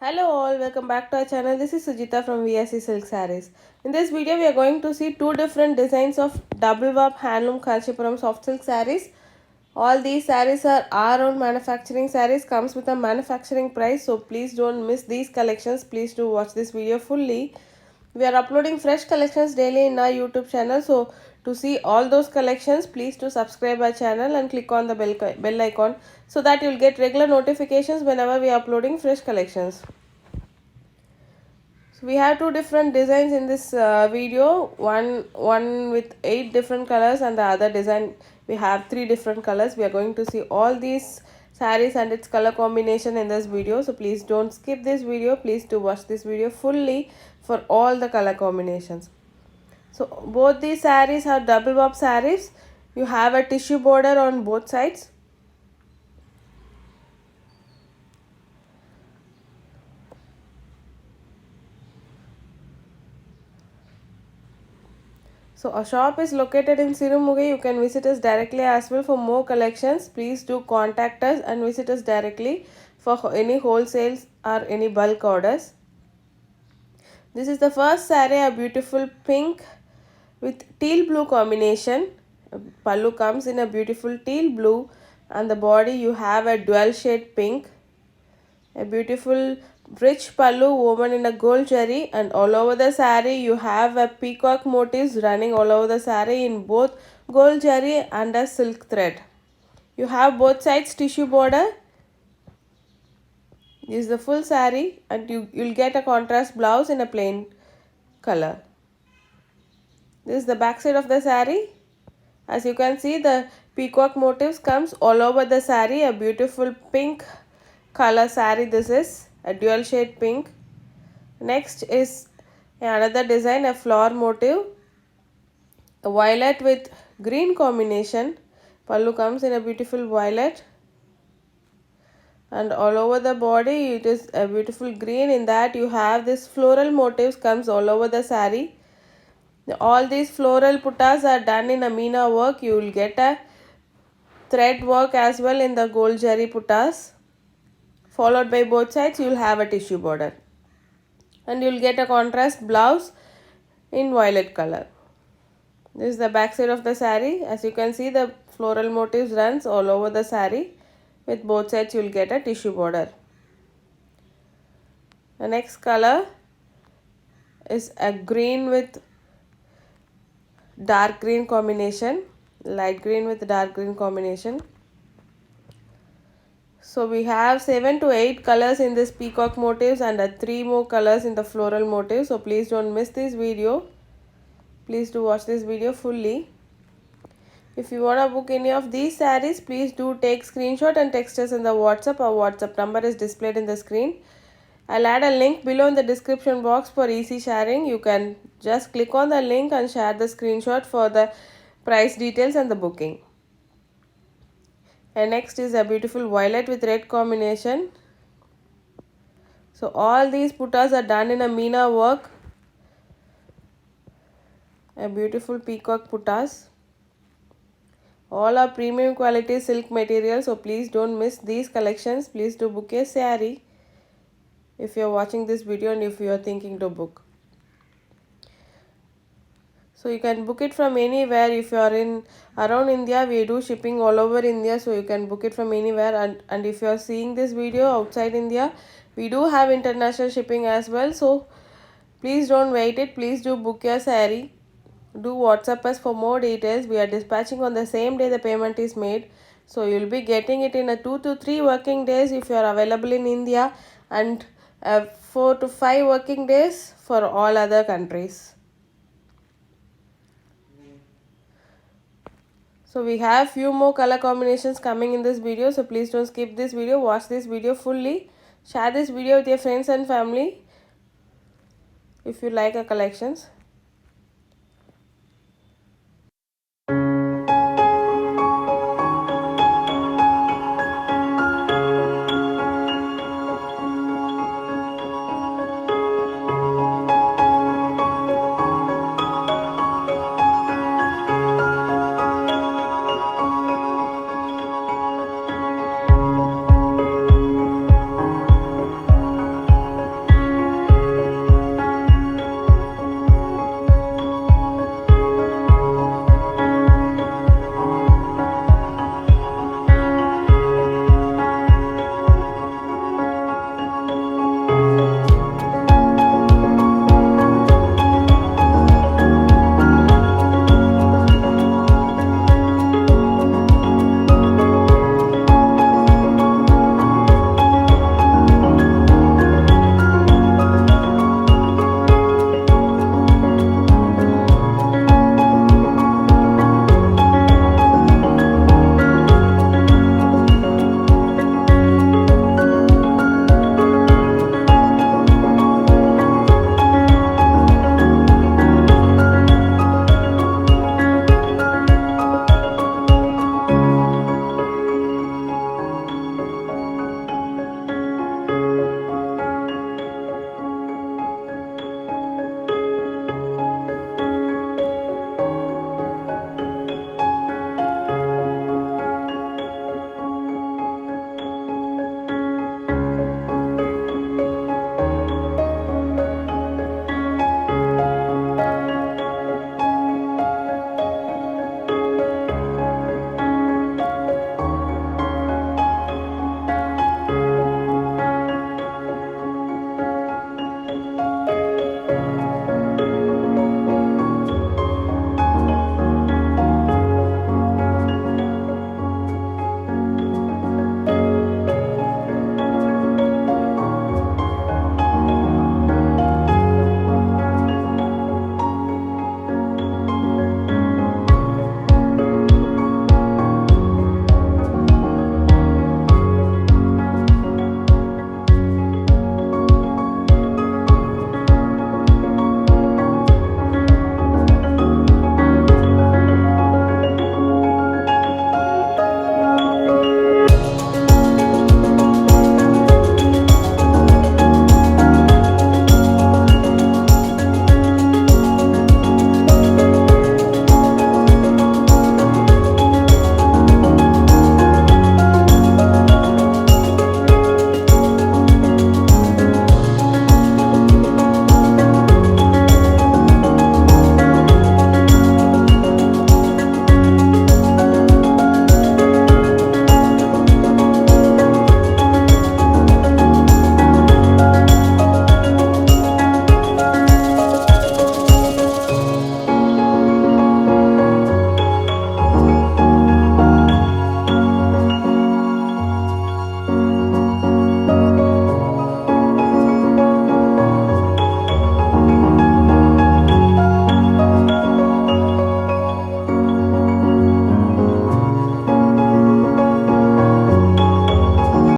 Hello all, welcome back to our channel. This is Sujita from Vsesilksarees. In this video, we are going to see two different designs of double warp handloom Kanchipuram soft silk sarees. All these sarees are our own manufacturing sarees, comes with a manufacturing price. So please don't miss these collections. Please do watch this video fully. We are uploading fresh collections daily in our YouTube channel. So to see all those collections, please do subscribe our channel and click on the bell icon so that you'll get regular notifications whenever we are uploading fresh collections. So we have two different designs in this video. One with 8 different colors and the other design we have 3 different colors. We are going to see all these sarees and its color combination in this video. So please don't skip this video. Please do watch this video fully for all the color combinations. So both these sarees are double warp sarees. You have a tissue border on both sides. So our shop is located in Sirumugi. You can visit us directly as well for more collections. Please do contact us and visit us directly for any wholesales or any bulk orders. This is the first saree, a beautiful pink with teal blue combination. Pallu comes in a beautiful teal blue and the body you have a dual shade pink. A beautiful rich pallu woven in a gold zari, and all over the saree you have a peacock motifs running all over the saree in both gold zari and a silk thread. You have both sides tissue border. This is the full saree and you'll get a contrast blouse in a plain color. This is the back side of the saree. As you can see, the peacock motifs comes all over the saree. A beautiful pink color saree. This is a dual shade pink. Next is another design, a flower motif, a violet with green combination. Pallu comes in a beautiful violet and all over the body it is a beautiful green. In that you have this floral motifs comes all over the saree. All these floral puttas are done in a meena work. You will get a thread work as well in the gold zari puttas. Followed by both sides you will have a tissue border. And you will get a contrast blouse in violet color. This is the back side of the saree. As you can see, the floral motifs runs all over the saree. With both sides you will get a tissue border. The next color is a green with dark green combination, light green with dark green combination. So we have 7 to 8 colors in this peacock motifs and 3 more colors in the floral motifs. So please don't miss this video. Please do watch this video fully. If you want to book any of these sarees, please do take screenshot and text us in the WhatsApp. Our WhatsApp number is displayed in the screen. I'll add a link below in the description box for easy sharing. You can just click on the link and share the screenshot for the price details and the booking. And next is a beautiful violet with red combination. So all these puttas are done in a meena work. A beautiful peacock puttas. All are premium quality silk material. So please don't miss these collections. Please do book a saree if you are watching this video and if you are thinking to book. So you can book it from anywhere. If you are in around India, we do shipping all over India, so you can book it from anywhere. And if you are seeing this video outside India, we do have international shipping as well. So please don't wait it. Please do book your saree. Do WhatsApp us for more details. We are dispatching on the same day the payment is made. So you'll be getting it in a 2 to 3 working days if you are available in India, and 4 to 5 working days for all other countries. So we have few more color combinations coming in this video. So please don't skip this video. Watch this video fully. Share this video with your friends and family if you like our collections.